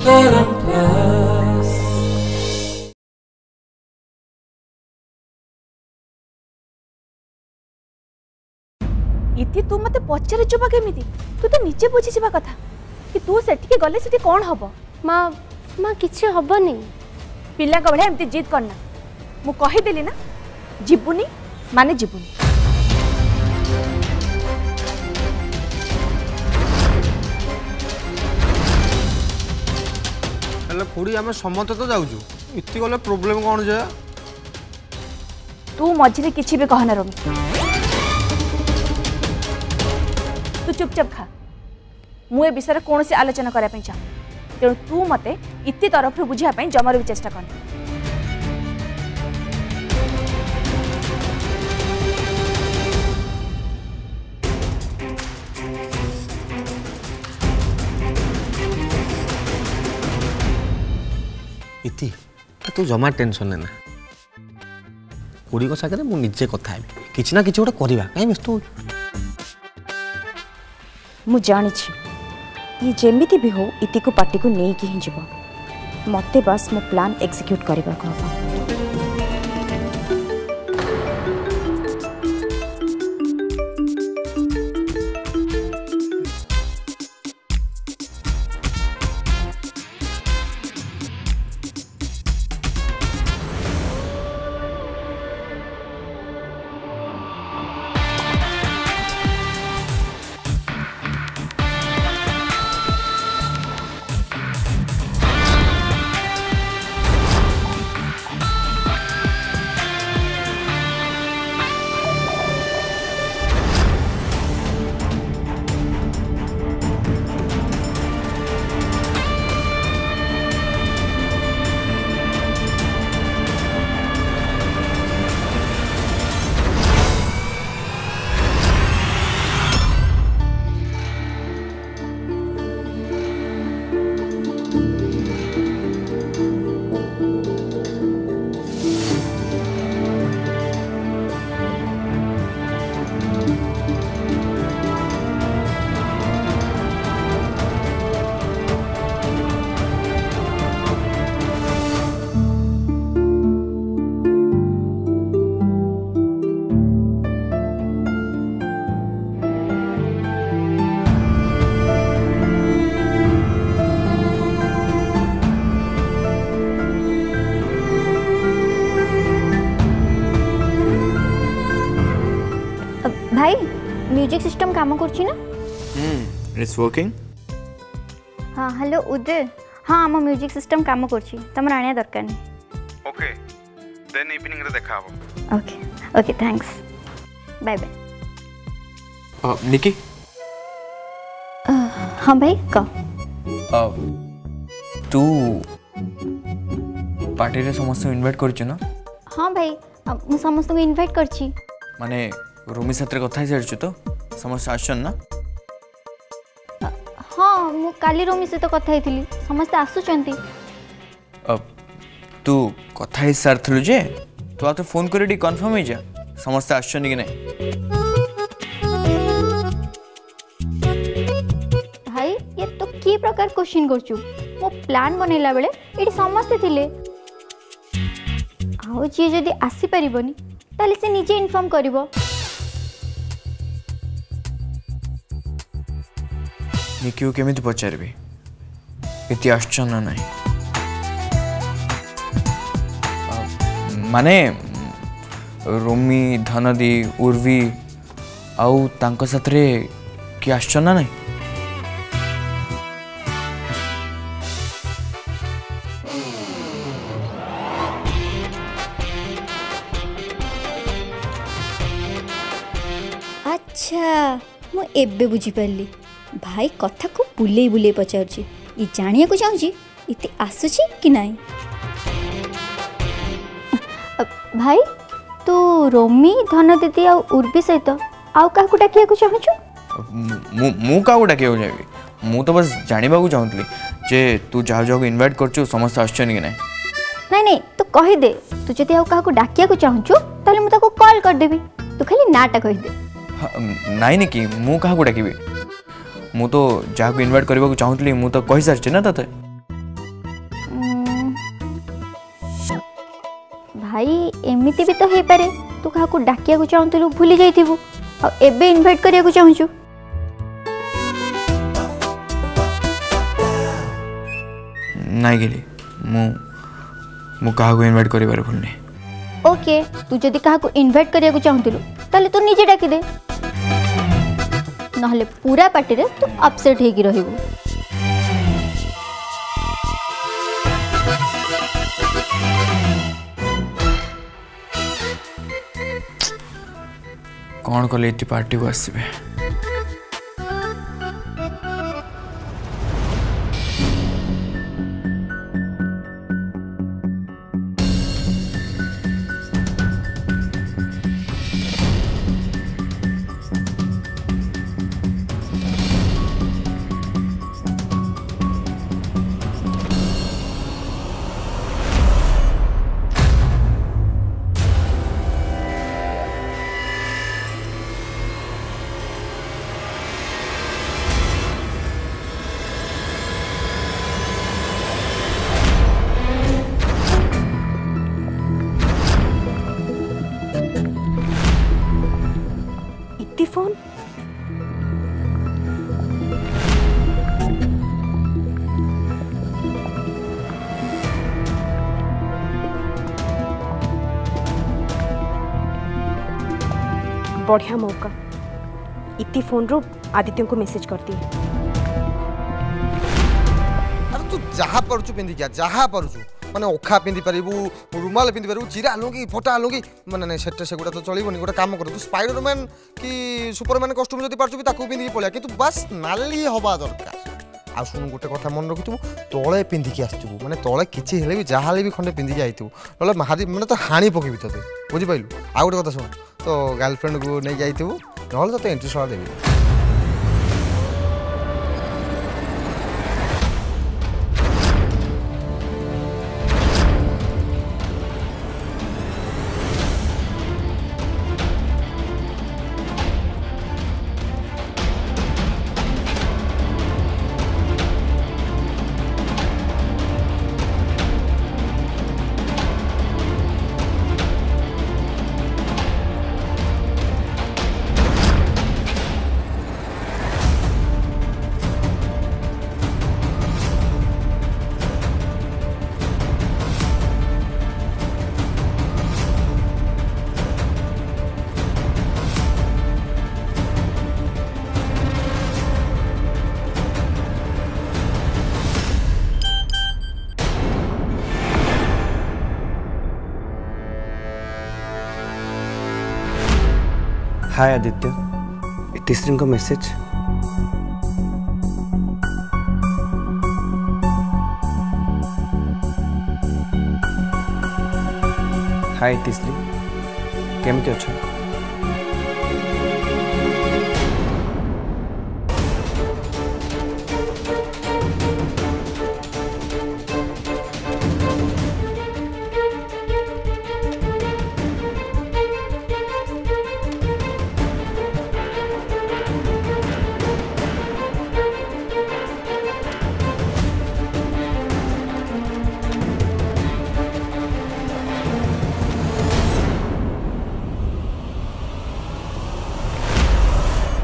इति तू मते पचारे चुबा केमिति तू तो नीचे बुझी जिबा कथा कि तू सेठी गले सेठी कोन हबो माँ माँ किसी हबनी पिला का भले एमती जिद करना मु कहि देली ना जिबुनी माने जिबुनी हेले खुड़ी आमे सम्मत तो जाउजु इति गले प्रॉब्लम कोन जे तू मझिरे किछि भी कहना रमी तू चुपचाप खा मु ए विषय कौन सी आलोचना करने चाहूँ तेणु तू मते इति तरफ बुझापी जमार भी चेष्टा कर इति तू जमा टेंशन लेना खुड़ी को सागरे मु निजे कथा किछि ना किछि गोटे करबा काई व्यस्त हो मु जानी ये जेमिति भी हो इति को पार्टी को नहीं कि जीव मते बस मो प्लान एक्सिक्यूट करबा को हबो भाई म्यूजिक सिस्टम काम करछि ना इट्स वर्किंग हाँ हेलो उदय हाँ आम म्यूजिक सिस्टम काम करछि तमर आनिया दरकार नहीं ओके देन इवनिंग रे देखा हो okay okay thanks bye bye Nikki हाँ भाई कह तू पार्टी रे समस्त इनवाइट करछु ना हाँ भाई मु समस्त को इनवाइट करछि माने रूमी साथ कथा ही सारी तो समस्त आसन ना हाँ मु काली रूमी से तो कथा ही समस्त आसुचंती तू कथा ही सारथलु जे तू आते फोन करे डी कंफर्म ही जा समस्त आसन कि नहीं भाई ये तो की प्रकार क्वेश्चन करछु मो प्लान बनैला बेले एडी समस्त थिले आउ जी जदी आसी परिबनी ताले से निजे इन्फॉर्म करिवो निकी केमिति पचारबी इति आश्चर्य नहीं माने रोमी धनदी उर्वी आउ तांको साथरे कि आश्चर्य नहीं अच्छा मु एबे बुझी पारली भाई कथा को बुले बुले पचार ये जानिया को चाहूँ इति आसुची कि नहीं भाई तू रोमी धन दीदी आ उर्वी सहित आउ का डाकिया को चाहूँ मु का डाकिया जाबी मु तो बस जानवा को चाहूली जे तू जहाँ जहाँ इनवाइट कर समस्त आश्चर्य कि नहीं नहीं तो कही दे तू जदि आउ का डाकिया को चाहूँ ताले मु ताको कॉल कर देबी तू खाली नाटा कही दे नहीं निकी मु का डाकिबी मु तो जहाँ को इनवाइट करने को चाहूली मु तो कही सारी ना तते भाई एमिति भी तो हो पारे तू क्या डाकिया चाहूलु भूली जाइथिबु आ एबे इनवाइट करिया चाहूछु नहीं गेली मु कहा इनवाइट करि बारे भूलनी ओके तू जदि क्या इनवाइट करिया चाहूलु ताले तू निजे डाकी दे नहले पूरा पार्टी रे तू अपसेट हेगी रहिबु कौन कले ये पार्टी को आसबे फोन बढ़िया मौका इति फोन रो आदित्य को मैसेज कर दी अरे तू जहाँ पड़चु पिंधि क्या जहाँ पड़चु माने ओखा पिंधि पारिबु रुमाल पिंधि पारिबु चिरा आलुगी फटा आलुगी माने नहीं सेट सेगुड़ा तो चलिबनी गोटे काम कर तू स्पाइडरमैन कि सुपरमैन कॉस्ट्यूम जदी पारचु भी ताकू पिंधि पळिया किंतु बस नाली हवा दरकार आ सुन गोटे कथा मन रखिथु तळे पिंधि के आसथु माने तळे किछि हेले भी जहाँ भी खंडे पिंधि जाइथु नले महादी माने तो हाणी पकेबि तते बुझि पाइलु आ गोटे कथा सुन तो गर्लफ्रेंड को नहीं जाइथु नले तो एंट्री सळा देबि हाय आदित्य इतिश्री को मैसेज हाय इतिश्री केमती अच्छा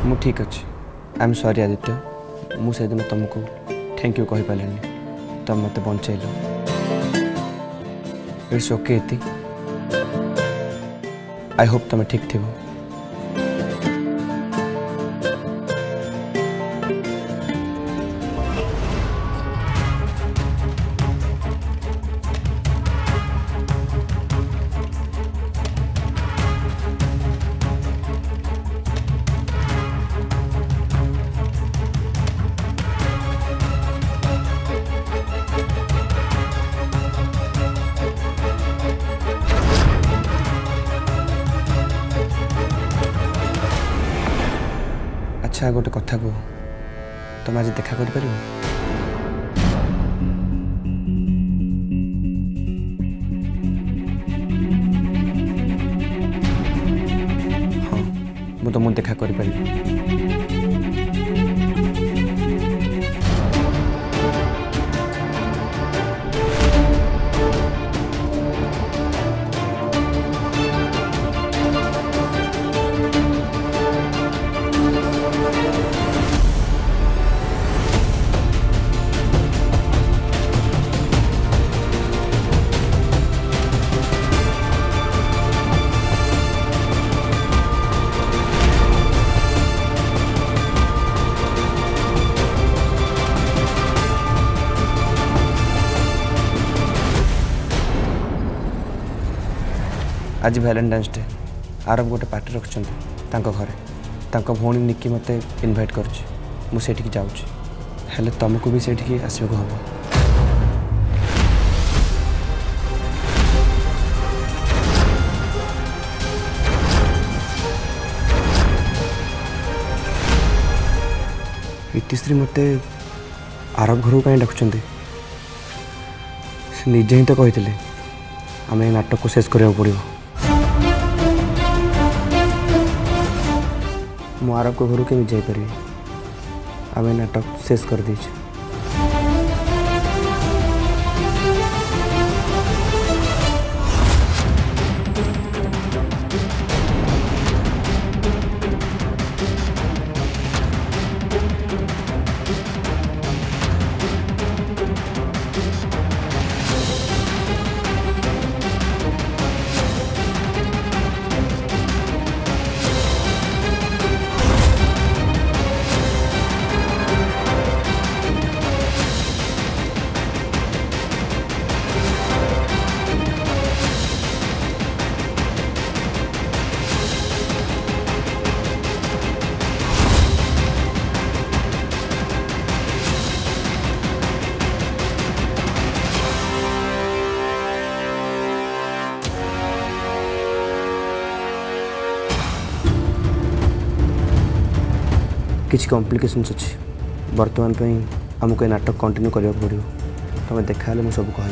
मु ठीक अच्छे आई एम सॉरी आदित्य मुझे दिन तुमको थैंक यू कही पारे तुम मत बचाइल इट्स ओके इति आई होप तुम ठीक थी अच्छा गोटे कथा कह तुम आज देखा कर पार हाँ मु तुमको देखा कर पार आज वैलेंटाइन्स डे आरब गोटे पार्टी रखुं घरे भौणी निकी मत इनभाइट करुँचे जाऊँगी हेले तुमको भी से आसवाक हम इतिश्री मत आरब घर कहीं डाकुं से निजे ही तो कही आम नाटक को शेष करा पड़ो मु आरब को घर केमी जापरि आम नाटक शेष कर दे किसी कॉम्प्लिकेशंस अच्छी बर्तमान आमको ये नाटक कंटिन्यू करने पड़ो तुम देखा मुझे सब कह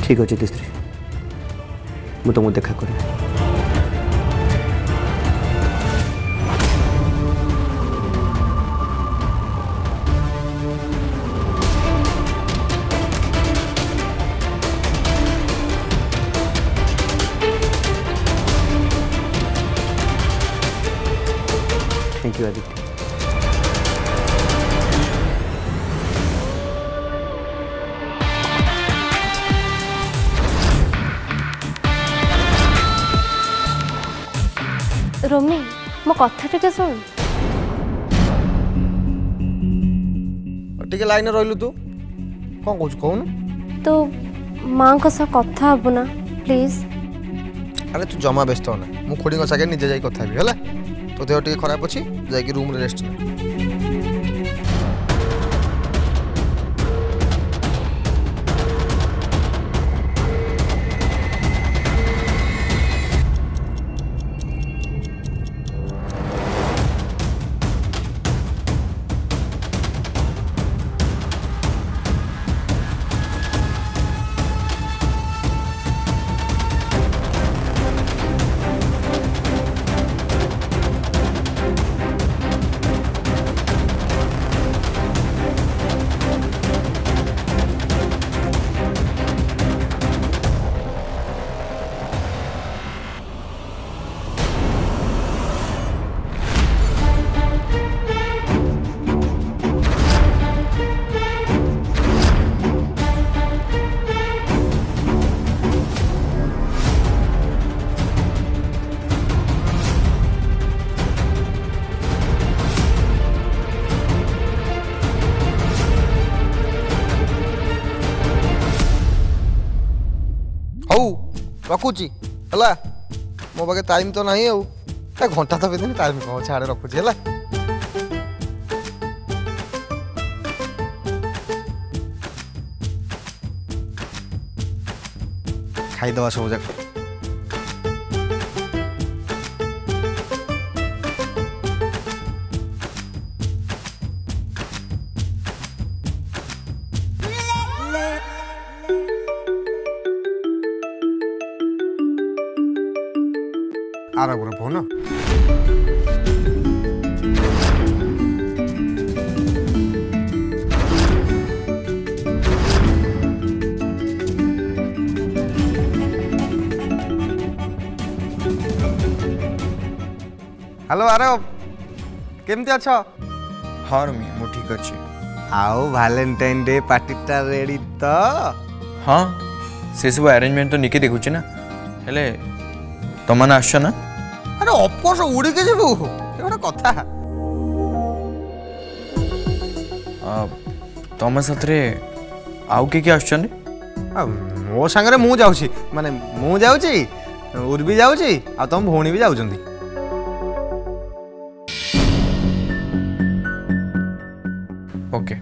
ठीक अच्छे तिस्त्री मुझे तुमको देखा करी थैंक यू आदित्य रोमी मो कथा टिके सुन टिके लाइन रहिलु तू कौन कहू कहून तो माँ को सह कथा हबु ना प्लीज अरे तू जमा व्यस्त होना मु खोड़ी सागे निजे जाई कथा भी हला तो देह टिके खराब अछि जाई रूम रे रेस्ट ने रखुची हला मो पाखे टाइम तो नहीं आउ घंटा तो बेदनी टाइम कौन छाड़े रखुची हला खाईदवा सब जाक आरा गोरे फोन हेलो आरव केमती अच्छ हाँ रमी मु ठीक अच्छे आओ वैलेंटाइन डे पार्टी टा रेडी तो हाँ से सब अरेंजमेंट तो निके देखुचे ना हेले तमने आसछ ना अरे ऑफकोर्स उड़ी के जीवु ये गोटे कथा तम साथ आउ किए आसछन मो सांगरे मु जाउछी माने मु जाउछी उर्बी जाउछी आ तुम भौणी भी जाउछंती ओके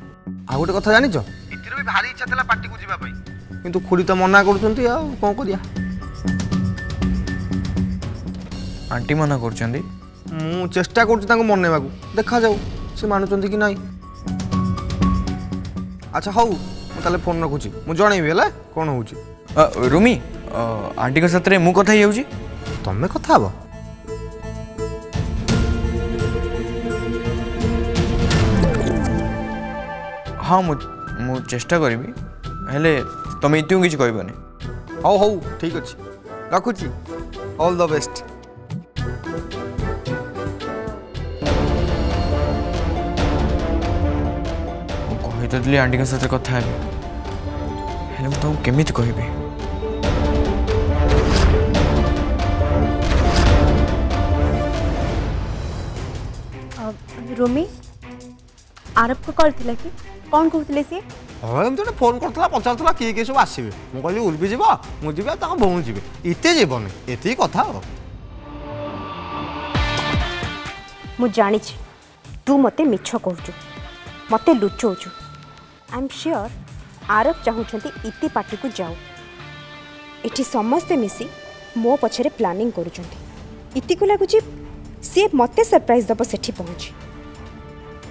आ गोटे कथा जानिछ इतिर भी भारी इच्छा थला पार्टी को जीवा पई किंतु खुड़ी तो मना करूछंती आ कोन करिया आंटी मना करछंदी मु चेष्टा करूछ तांको मनेबा को देखा जाऊ से मानुछंती कि नाही अच्छा हौ मु ताले फोन रखुची मु जणैबी हला कोन होउची रूमी आंटी के साथ मु कथा ही तमे कथा हबो हाँ मु चेष्टा करी हेले तुम इतु किसी कहबनी हौ हौ ठीक अछि रखुची ऑल द बेस्ट कही आंटी के साथ कथा हेले मु तुमको केमिति कहबी रोमी आरब को कॉल थिला कि कौन कहते सी हाँ एमती गोटे फोन करता पचार किए किए सब आसवे मुझे कहली उर्बी जीव मुझे भौणी जी एते जीवन एति कथा मु जानी तू मते मिछ कहूचु मते लुचौचु आई एम श्योर आरब चाहूँगी इति पार्टी को जाऊ एठी समस्ते मिसी मो पछरे प्लानिंग करुचंती इति को लगुच सी मते सरप्राइज दब सेठी पहुँची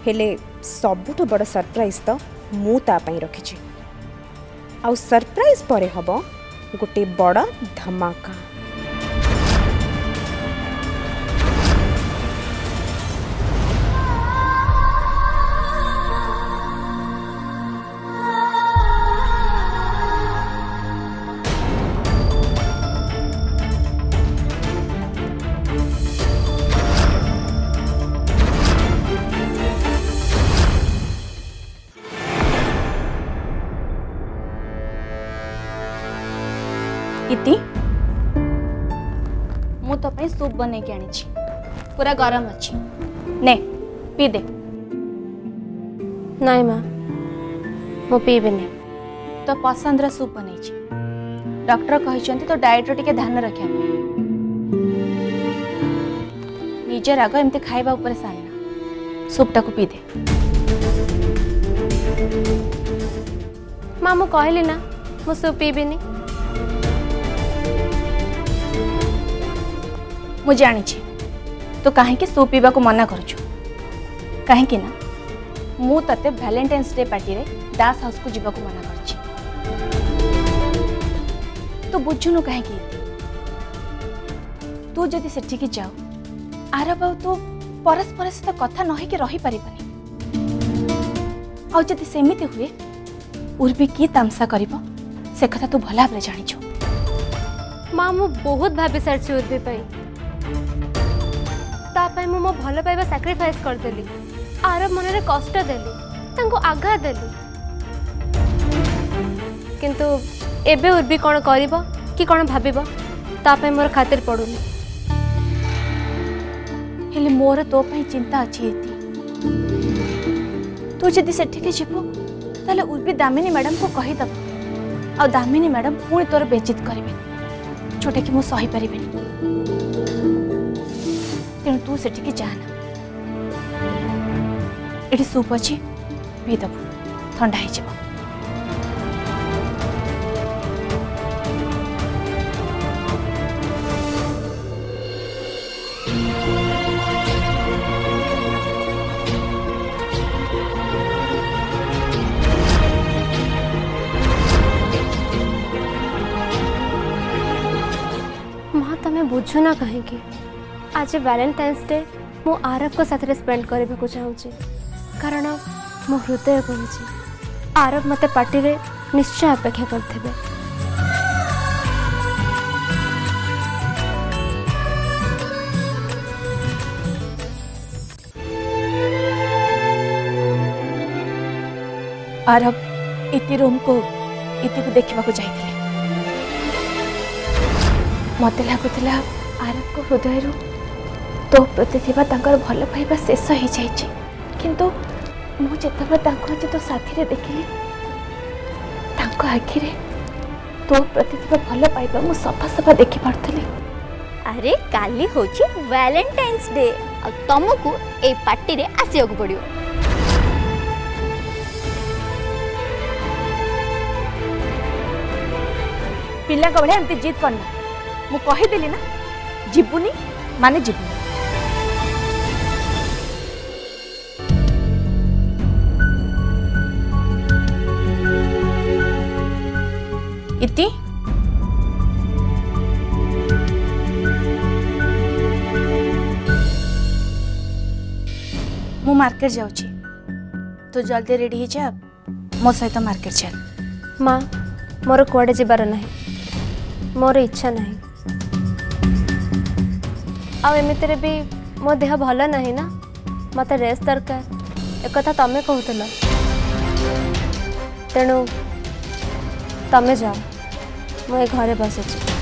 हेले सबुठ बड़ सरप्राइज तो मु ता पई रखिछि आउ सरप्राइज परे हबो गोटे बड़ धमाका इति मु तो पे सूप बने के आनी पूरा गरम अच्छी ने पी दे नाई माँ मु पीबेनी तो पसंद रा सूप बने डॉक्टर कहते तो डाइट टिके ध्यान रखा निजे राग एमती खाइबा ऊपर सानना सूपटा को पी दे माँ मु कहली ना मु सूप पीबेनी मु जानी तो कहीं सूप पीवा को मना करुछु कहीं ना मु तते वैलेंटाइन्स डे पार्टी रे दास हाउस को जीवा को मना करछि तो बुझुनु कहीं तू जदि सेठी की जाओ आरब तो परस्पर सहित कथा नही के रही परिबनी आ जदि सेमिति हुए उर्बी की तामसा करिवो से कथा तू भला भाबरे जानिछु माँ मु बहुत भाभी सारी उर्बी पाई तापाई मु मो भल पाइबा सैक्रिफाइस करदेली आरब मन रे कष्ट देली तांको आघात देली किंतु एबे उर्बी कौन करिबो कि कौन भाबिबो तापाई मोर खातिर पड़ुनी हेले मोर तो पई चिंता अछि एती तू जदि सेठी के जीवो ताले उर्बी दामिनी मैडम को कहि दब आ दामिनी मैडम पुणी तोर बेइज्जत करिवे छोटे कि मु सही परिबेनी तेणु तू सेठी की जाना एटी सूप अच्छी पीदबू ठंडा हो माँ तमें बुझु ना कहीं आज वैलेंटाइन्स डे मु आरब को साथ स्पेंड करने को चाहूँगी कारण मो हृदय कहूँ आरब मते पार्टी रे निश्चय अपेक्षा करथिबे आरब इति रूम को देखा जाइए मत लगुला आरव को हृदय तो प्रति भल पाइबा शेष हो जाइए किंतु मुझे आज तो साथी देखिली आखिरे तो प्रति भल पाइबा मु सफा सफा देखी पार्थली। अरे काली होची वैलेंटाइन्स डे आ तुमको ए पार्टी रे आसिया को पड़ियो। पिला का एमती जिद करना मु कहीदेली ना जीवुनी माने जीवुनी। इति मु मार्केट जाऊची तू जल्दी रेडी जा मो सहित मार्केट चल। माँ मोर कुआडे जीवार ना मोर इच्छा ना आमती भी मो देह भल ना ना मत रेस्ट दरकार एक तमें कहूल तेणु तमें जाओ मुझे घरे बसुची।